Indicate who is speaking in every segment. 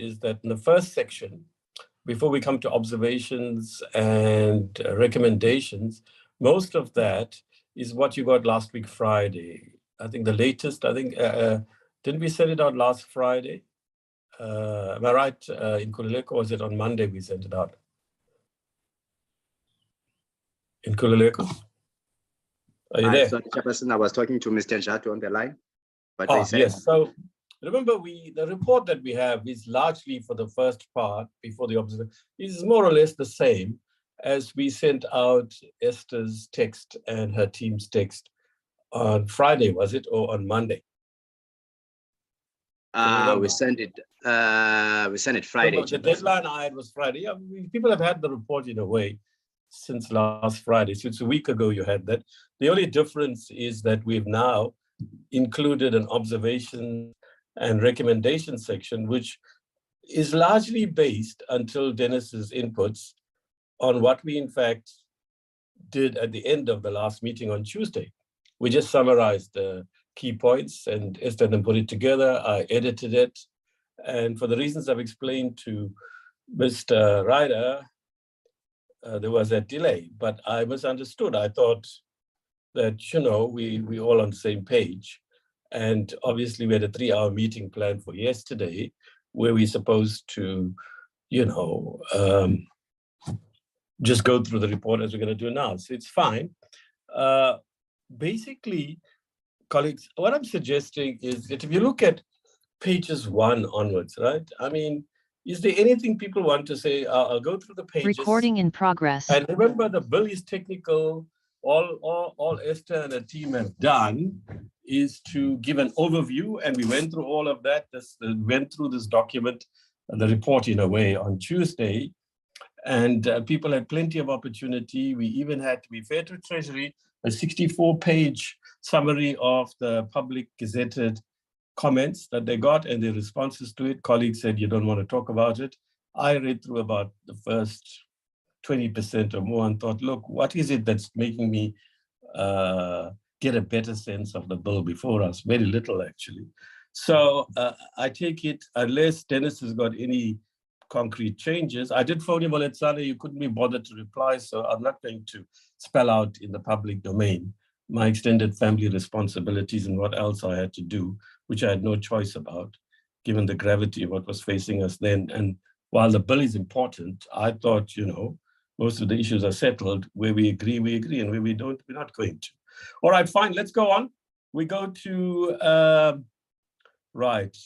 Speaker 1: is that in the first section, before we come to observations and recommendations, most of that is what you got last week, Friday. I think the latest, didn't we send it out last Friday? Am I right, in Kululeko, or was it on Monday we sent it out? In Kululeko? Are you there?
Speaker 2: Sorry, Chairperson, I was talking to Mr. Njatu on the line. But
Speaker 1: Yes. So remember, the report that we have is largely for the first part before the observation. Is more or less the same as we sent out Esther's text and her team's text on Friday, was it, or on Monday?
Speaker 2: We sent it Friday.
Speaker 1: The deadline I had was Friday. Yeah, people have had the report in a way since last Friday. So it's a week ago you had that. The only difference is that we've now included an observation and recommendation section, which is largely based, until Dennis's inputs, on what we in fact did at the end of the last meeting on Tuesday. We just summarized the key points and Esther then put it together. I edited it. And for the reasons I've explained to Mr. Ryder, there was a delay, but I misunderstood. I thought that, we all on the same page. And obviously we had a 3-hour meeting planned for yesterday where we're supposed to, just go through the report as we're going to do now. So it's fine. Basically, colleagues, what I'm suggesting is that if you look at pages 1 onwards, right? I mean, is there anything people want to say? I'll go through the pages.
Speaker 3: Recording in progress.
Speaker 1: And remember, the bill is technical. All Esther and her team have done is to give an overview, and we went through all of that. Went through this document, the report in a way, on Tuesday, and people had plenty of opportunity. We even had, to be fair to Treasury, a 64-page summary of the public gazetted comments that they got and their responses to it. Colleagues said, you don't want to talk about it. I read through about the first 20% or more and thought, look, what is it that's making me get a better sense of the bill before us? Very little, actually. So I take it, unless Dennis has got any concrete changes. I did phone him on Sunday, you couldn't be bothered to reply, so I'm not going to spell out in the public domain my extended family responsibilities and what else I had to do, which I had no choice about, given the gravity of what was facing us then. And while the bill is important, I thought, most of the issues are settled. Where we agree, and where we don't, we're not going to. All right, fine, let's go on. We go to, right.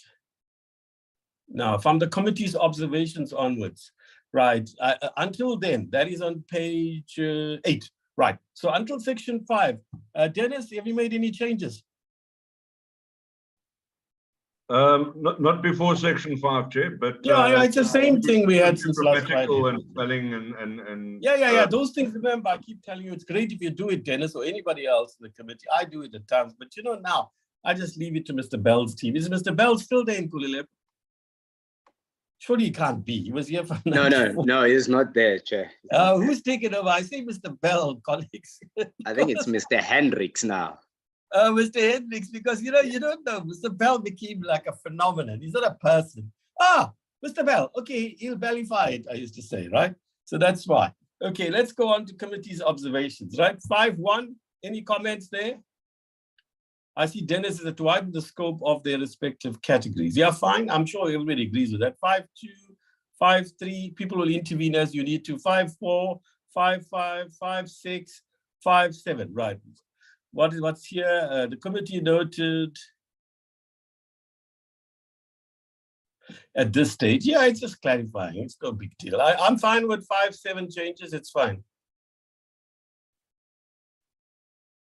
Speaker 1: Now, from the committee's observations onwards, right, until then, that is on page 8, right. So until section 5, Dennis, have you made any changes?
Speaker 4: Not before section 5, Chair, but
Speaker 1: it's the same thing we had since last Friday.
Speaker 4: And spelling and
Speaker 1: those things. Remember, I keep telling you, it's great if you do it, Dennis, or anybody else in the committee. I do it at times, but now I just leave it to Mr. Bell's team. Is Mr. Bell still there in Kululeko? Surely he can't be. He was here for
Speaker 2: No, he's not there, Chair.
Speaker 1: Who's taking over? I say Mr. Bell, colleagues.
Speaker 2: I think it's Mr. Hendricks now.
Speaker 1: Mr. Hendricks, because you don't know, Mr. Bell became like a phenomenon. He's not a person. Mr. Bell, okay, he'll bellify it, I used to say, right? So that's why. Okay, let's go on to committee's observations, right? 5.1, any comments there? I see Dennis is to widen the scope of their respective categories. Yeah, fine. I'm sure everybody agrees with that. 5.2, 5.3, people will intervene as you need to. 5.4, 5.5, 5.6, 5.7, right. What's here? The committee noted at this stage. Yeah, it's just clarifying. It's no big deal. I'm fine with 5.7 changes. It's fine.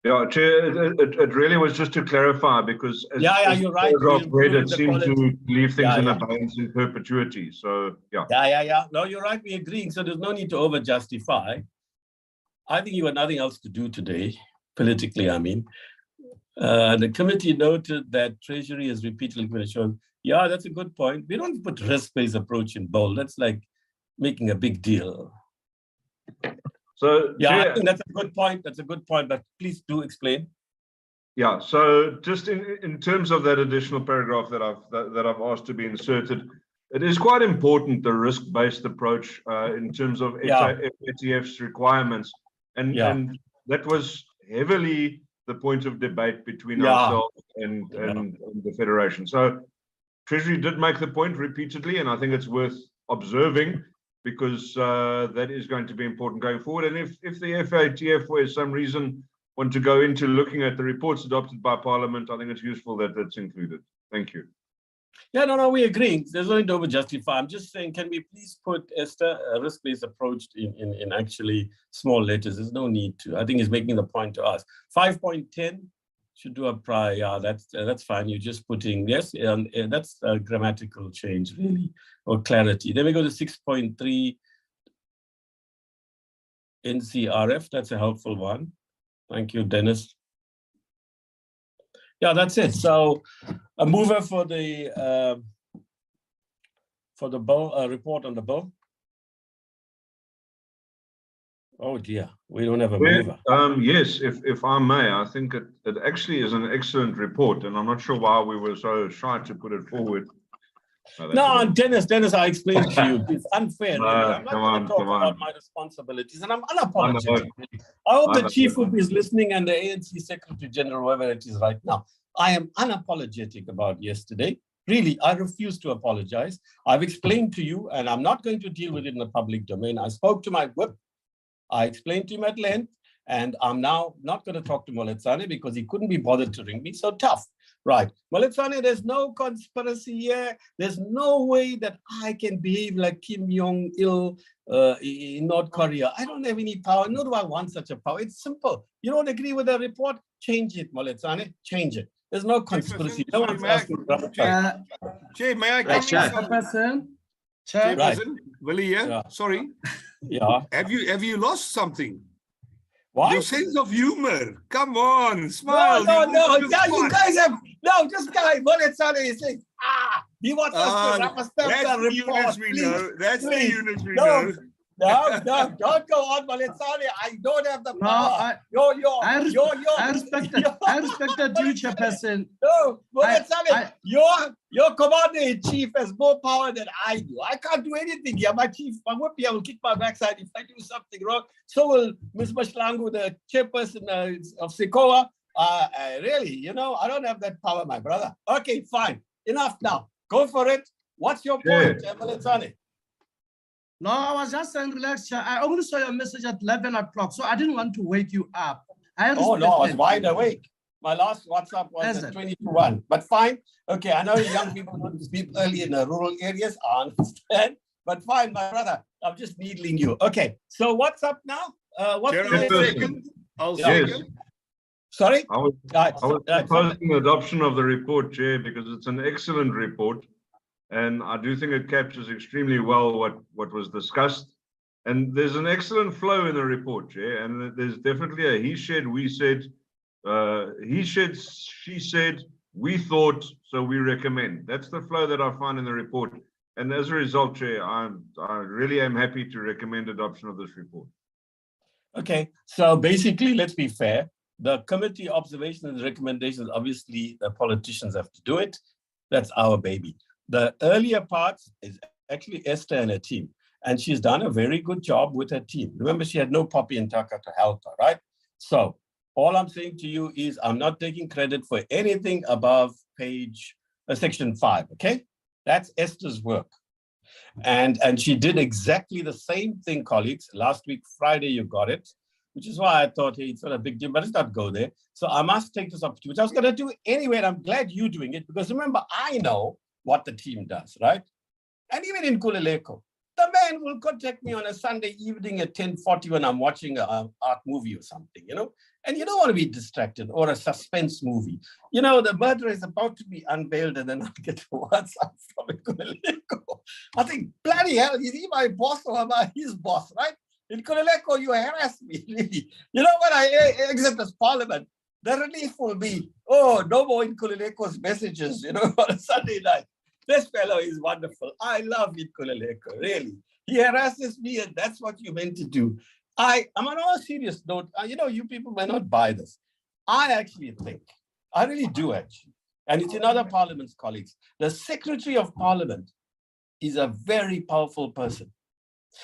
Speaker 4: Yeah, Chair, it really was just to clarify, because as
Speaker 1: you're right.
Speaker 4: It seemed to leave things in abeyance in perpetuity. So
Speaker 1: yeah. No, you're right. We're agreeing. So there's no need to over justify. I think you had nothing else to do today, politically, I mean. The committee noted that Treasury has repeatedly shown, that's a good point. We don't put risk-based approach in bold. That's like making a big deal.
Speaker 4: So
Speaker 1: I think that's a good point. That's a good point, but please do explain.
Speaker 4: Yeah, so just in terms of that additional paragraph that I've asked to be inserted, it is quite important, the risk-based approach in terms of FATF's requirements. And that was heavily the point of debate between ourselves and the Federation. So Treasury did make the point repeatedly, and I think it's worth observing, because that is going to be important going forward. And if the FATF, for some reason, want to go into looking at the reports adopted by Parliament, I think it's useful that that's included. Thank you.
Speaker 1: Yeah, no, we agree. There's no need to over-justify. I'm just saying, can we please put, Esther, a risk-based approach in actually small letters? There's no need to. I think he's making the point to us. 5.10 should do a prior. Yeah, that's fine. You're just putting, yes, and that's a grammatical change, really, or clarity. Then we go to 6.3 NCRF. That's a helpful one. Thank you, Dennis. Yeah, that's it. So a mover for the bill, report on the bill. Oh dear, we don't have a mover.
Speaker 4: Yes, if I may, I think it actually is an excellent report, and I'm not sure why we were so shy to put it forward.
Speaker 1: No, Dennis, I explained to you. It's unfair. Really. I'm not going to talk about my responsibilities, and I'm unapologetic. I hope the Chief Whip is listening and the ANC Secretary General, whoever it is right now. I am unapologetic about yesterday. Really, I refuse to apologize. I've explained to you, and I'm not going to deal with it in the public domain. I spoke to my whip. I explained to him at length, and I'm now not going to talk to Moletsane because he couldn't be bothered to ring me. So tough. Right. Moletsane, there's no conspiracy here. There's no way that I can behave like Kim Jong-il in North Korea. I don't have any power, nor do I want such a power. It's simple. You don't agree with the report? Change it, Moletsane. Change it. There's no conspiracy. No one's asking.
Speaker 3: Jay, may I come in? Chairperson, Willie, yeah? Sorry.
Speaker 1: Yeah.
Speaker 3: Have you lost something?
Speaker 1: What?
Speaker 3: Your sense of humor. Come on, smile.
Speaker 1: No. You guys have this guy, Moletsane, is saying, he wants us to wrap a stamp
Speaker 3: That's
Speaker 1: the
Speaker 3: the
Speaker 1: report.
Speaker 3: units we know. That's the units we
Speaker 1: know.
Speaker 3: know.
Speaker 1: No, don't go on, Moletsane. I don't have the power.
Speaker 5: I respected you, Chairperson.
Speaker 1: No, Moletsane, your commander-in-chief has more power than I do. I can't do anything here. My chief, my whip here will kick my backside if I do something wrong. So will Ms. Mashlangu, the chairperson of SECOA. Really, I don't have that power, my brother. Okay, fine. Enough now. Go for it. What's your point, Moletsane?
Speaker 5: No, I was just saying, relax. I only saw your message at 11 o'clock, so I didn't want to wake you up.
Speaker 1: I was wide awake. My last WhatsApp was at 20-1, but fine. Okay, I know young people don't sleep early in the rural areas. I understand, but fine, my brother. I'm just needling you. Okay, so what's up now? What's
Speaker 3: I'll second.
Speaker 1: Sorry?
Speaker 4: I was proposing the adoption of the report, Chair, because it's an excellent report. And I do think it captures extremely well what was discussed. And there's an excellent flow in the report, Chair. And there's definitely a he said, we said, he said, she said, we thought, so we recommend. That's the flow that I find in the report. And as a result, Chair, I really am happy to recommend adoption of this report.
Speaker 1: Okay, so basically, let's be fair. The committee observations and recommendations, obviously, the politicians have to do it. That's our baby. The earlier parts is actually Esther and her team, and she's done a very good job with her team. Remember, she had no Poppy and Taka to help her, right? So all I'm saying to you is I'm not taking credit for anything above section 5, okay? That's Esther's work. And she did exactly the same thing, colleagues. Last week, Friday, you got it, which is why I thought, hey, it's not a big deal, but let's not go there. So I must take this opportunity, which I was going to do anyway, and I'm glad you're doing it, because remember, I know what the team does, right? And even in Kulileko, the man will contact me on a Sunday evening at 10:40 when I'm watching an art movie or something, and you don't want to be distracted, or a suspense movie. The murderer is about to be unveiled, and then I'll get a WhatsApp from Kulileko. I think, bloody hell, is he my boss or am I his boss, right? In Kulileko, you harass me, really. When I exit this parliament, the relief will be, no more in Kulileko's messages, on a Sunday night. This fellow is wonderful. I love Kulileko, really. He harasses me, and that's what you meant to do. I'm on a serious note. You people may not buy this. I actually think, I really do actually, and it's in other parliaments, colleagues, the Secretary of Parliament is a very powerful person.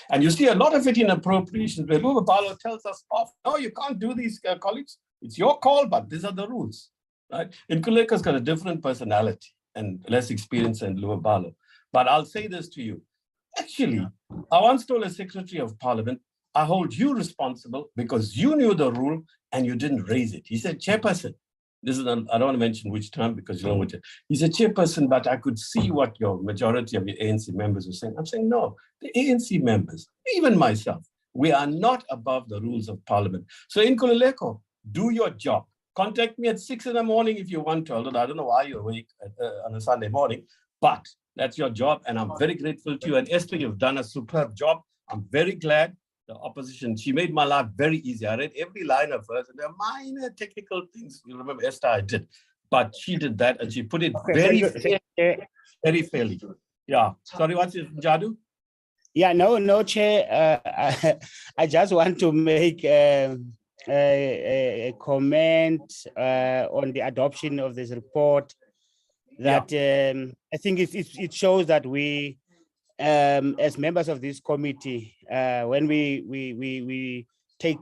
Speaker 1: And you see a lot of it in appropriations where Luva Balo tells us off, no, you can't do these, colleagues. It's your call, but these are the rules, right? Nkuleko's got a different personality and less experience than Luva Balo. But I'll say this to you. Actually, I once told a Secretary of Parliament, I hold you responsible because you knew the rule and you didn't raise it. He said, Chairperson, this is, I don't want to mention which term because you know what. He said, Chairperson, but I could see what your majority of your ANC members were saying. I'm saying, no, the ANC members, even myself, we are not above the rules of Parliament. So in Nkululeko, do your job. Contact me at 6 in the morning if you want to, although I don't know why you're awake on a Sunday morning, but that's your job. And I'm very grateful to you. And Esther, you've done a superb job. I'm very glad. The opposition, she made my life very easy. I read every line of hers, and there are minor technical things. You remember Esther, I did, but she did that, and she put it very fairly. Yeah. Sorry, what's it, Jadu?
Speaker 6: Yeah, no, Chair. I just want to make a comment on the adoption of this report. That I think it shows that we, as members of this committee, when we take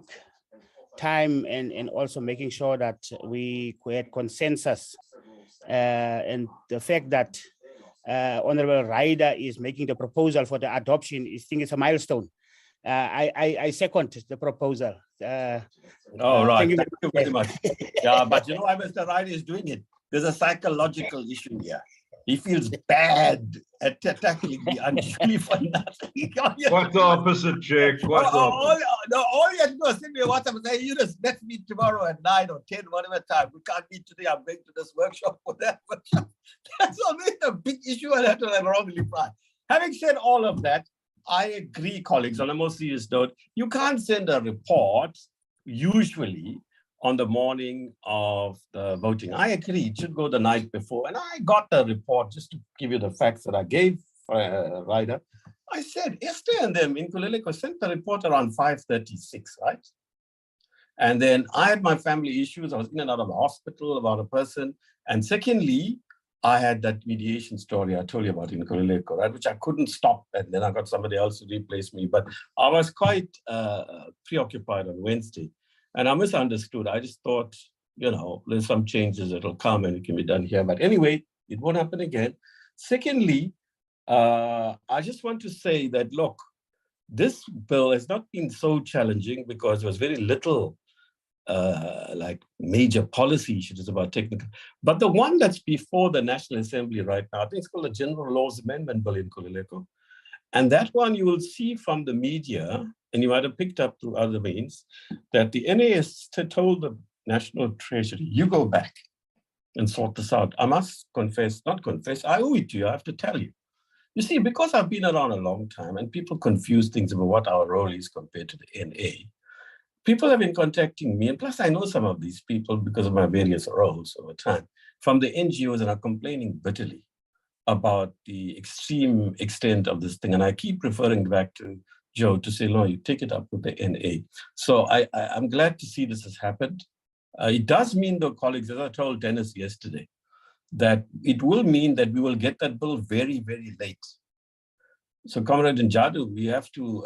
Speaker 6: time and also making sure that we create consensus, and the fact that Honorable Ryder is making the proposal for the adoption, I think it's a milestone. I second the proposal.
Speaker 1: Right. Thank you very much. Yeah, but you know why Mr. Ryder is doing it? There's a psychological issue here. He feels bad at tackling the unduly for nothing.
Speaker 4: Quite the opposite, Chair. Quite the opposite.
Speaker 1: All you have to do is send me a WhatsApp and say, you just let's meet tomorrow at 9 or 10, whatever time. We can't meet today. I'm going to this workshop or that workshop. That's always a big issue and have to have wrongly price. Having said all of that, I agree, colleagues, on a more serious note, you can't send a report usually on the morning of the voting. I agree, it should go the night before. And I got the report, just to give you the facts that I gave Ryder. I said, Esther and them in Nkululeko sent the report around 5:36, right? And then I had my family issues. I was in and out of the hospital about a person. And secondly, I had that mediation story I told you about in Nkululeko, right, which I couldn't stop. And then I got somebody else to replace me. But I was quite preoccupied on Wednesday. And I misunderstood. I just thought, you know, there's some changes that will come and it can be done here. But anyway, it won't happen again. Secondly, I just want to say that, look, this bill has not been so challenging because there was very little like major policy issues about technical. But the one that's before the National Assembly right now, I think it's called the General Laws Amendment Bill in Nkululeko. And that one you will see from the media, and you might have picked up through other means, that the NAS told the National Treasury, you go back and sort this out. I must confess, not confess, I owe it to you, I have to tell you. You see, because I've been around a long time and people confuse things about what our role is compared to the NA, people have been contacting me, and plus I know some of these people because of my various roles over time, from the NGOs, and are complaining bitterly about the extreme extent of this thing. And I keep referring back to Joe to say, no, you take it up with the NA. So I'm glad to see this has happened. It does mean, though, colleagues, as I told Dennis yesterday, that it will mean that we will get that bill very, very late. So, Comrade Njadu, we have to,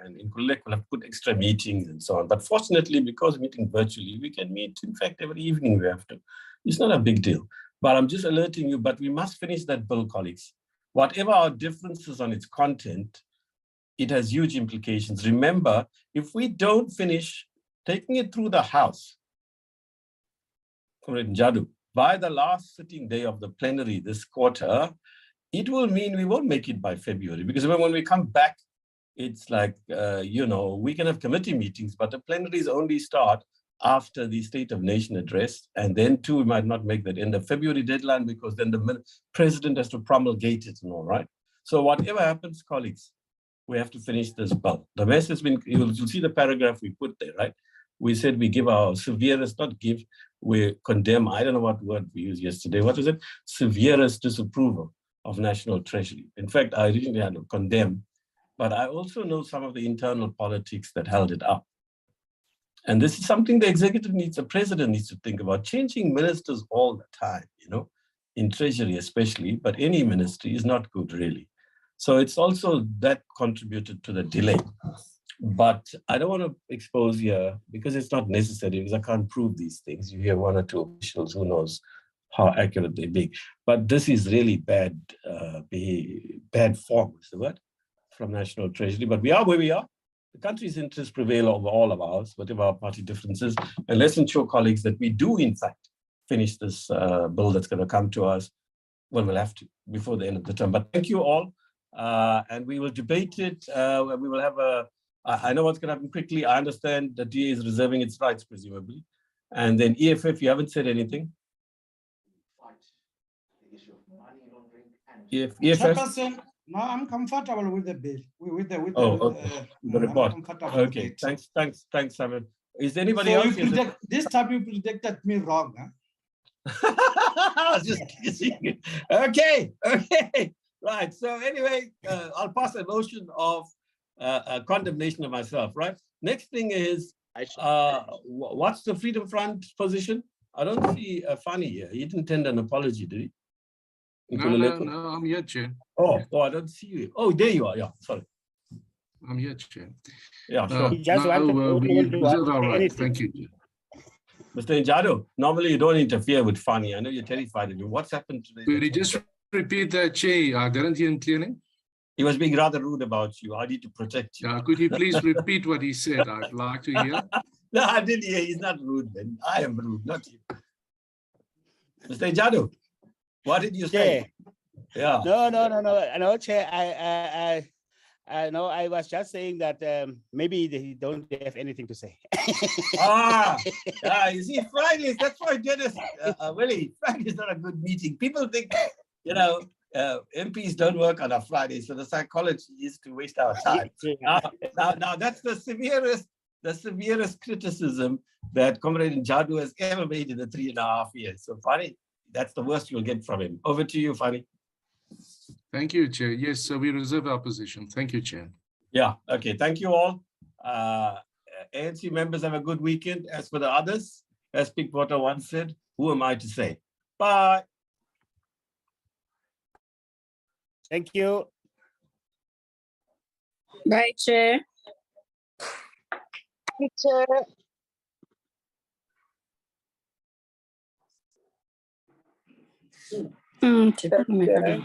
Speaker 1: and in Nkululeko, we'll have to put extra meetings and so on. But fortunately, because we're meeting virtually, we can meet, in fact, every evening we have to. It's not a big deal. But I'm just alerting you, but we must finish that bill, colleagues. Whatever our differences on its content, it has huge implications. Remember, if we don't finish taking it through the House, Comrade Njadu, by the last sitting day of the plenary this quarter, it will mean we won't make it by February, because when we come back, it's like, you know, we can have committee meetings, but the plenaries only start after the State of Nation address. And then too, we might not make that end of February deadline, because then the president has to promulgate it and all, right? So whatever happens, colleagues, we have to finish this bill. The mess has been, you'll see the paragraph we put there, right? We said we give our severest, not give, we condemn, I don't know what word we used yesterday. What was it? Severest disapproval of National Treasury. In fact, I originally had to condemn, but I also know some of the internal politics that held it up. And this is something the executive needs, the president needs to think about. Changing ministers all the time, you know, in Treasury especially, but any ministry is not good really. So it's also that contributed to the delay. But I don't want to expose here because it's not necessary, because I can't prove these things. You hear one or two officials, who knows how accurate they be. But this is really bad form, is the word, from National Treasury. But we are where we are. The country's interests prevail over all of ours, whatever our party differences. And let's ensure, colleagues, that we do, in fact, finish this bill that's going to come to us. Well, we'll have to before the end of the term. But thank you all. And we will debate it. We will have I know what's going to happen quickly. I understand the DA is reserving its rights, presumably. And then EFF, you haven't said anything. EFF.
Speaker 5: Chairperson, no, I'm comfortable with the bill. The report.
Speaker 1: Okay, thanks, Simon. Is there anybody else?
Speaker 5: This time you predicted me wrong, huh?
Speaker 1: I was just kidding. Okay, right. So anyway, I'll pass a motion of condemnation of myself, right? Next thing is, what's the Freedom Front position? I don't see Fani here. He didn't tender an apology, did he?
Speaker 3: No, I'm here, Chair.
Speaker 1: Oh, I don't see you. Oh, there you are. Yeah, sorry.
Speaker 3: I'm here, Chair.
Speaker 1: Yeah, sure.
Speaker 6: He just
Speaker 3: we reserve our right.
Speaker 6: anything.
Speaker 3: Thank you.
Speaker 1: Mr. Njado, normally you don't interfere with Fani. I know you're terrified of him. What's happened today?
Speaker 3: Will you just repeat that, Chair? I didn't hear him clearly.
Speaker 1: He was being rather rude about you. I need to protect you.
Speaker 3: Could you please repeat what he said? I'd like to hear.
Speaker 1: No, I didn't hear. He's not rude, man. I am rude, not you. Mr. Njado, what did you say? Yeah.
Speaker 6: No, Chair. I know. I was just saying that maybe they don't have anything to say.
Speaker 1: You see, Fridays. That's why Dennis. Really, Friday is not a good meeting. People think, MPs don't work on a Friday, so the psychology is to waste our time. Now that's the severest criticism that Comrade Njadu has ever made in the 3.5 years. So, Fani, that's the worst you'll get from him. Over to you, Fani.
Speaker 3: Thank you, Chair. Yes, so we reserve our position. Thank you, Chair.
Speaker 1: Yeah, okay. Thank you all. ANC members, have a good weekend. As for the others, as Big Potter once said, who am I to say? Bye.
Speaker 6: Thank you.
Speaker 7: Bye, Chair.
Speaker 8: Bye, Chair.
Speaker 7: Check out my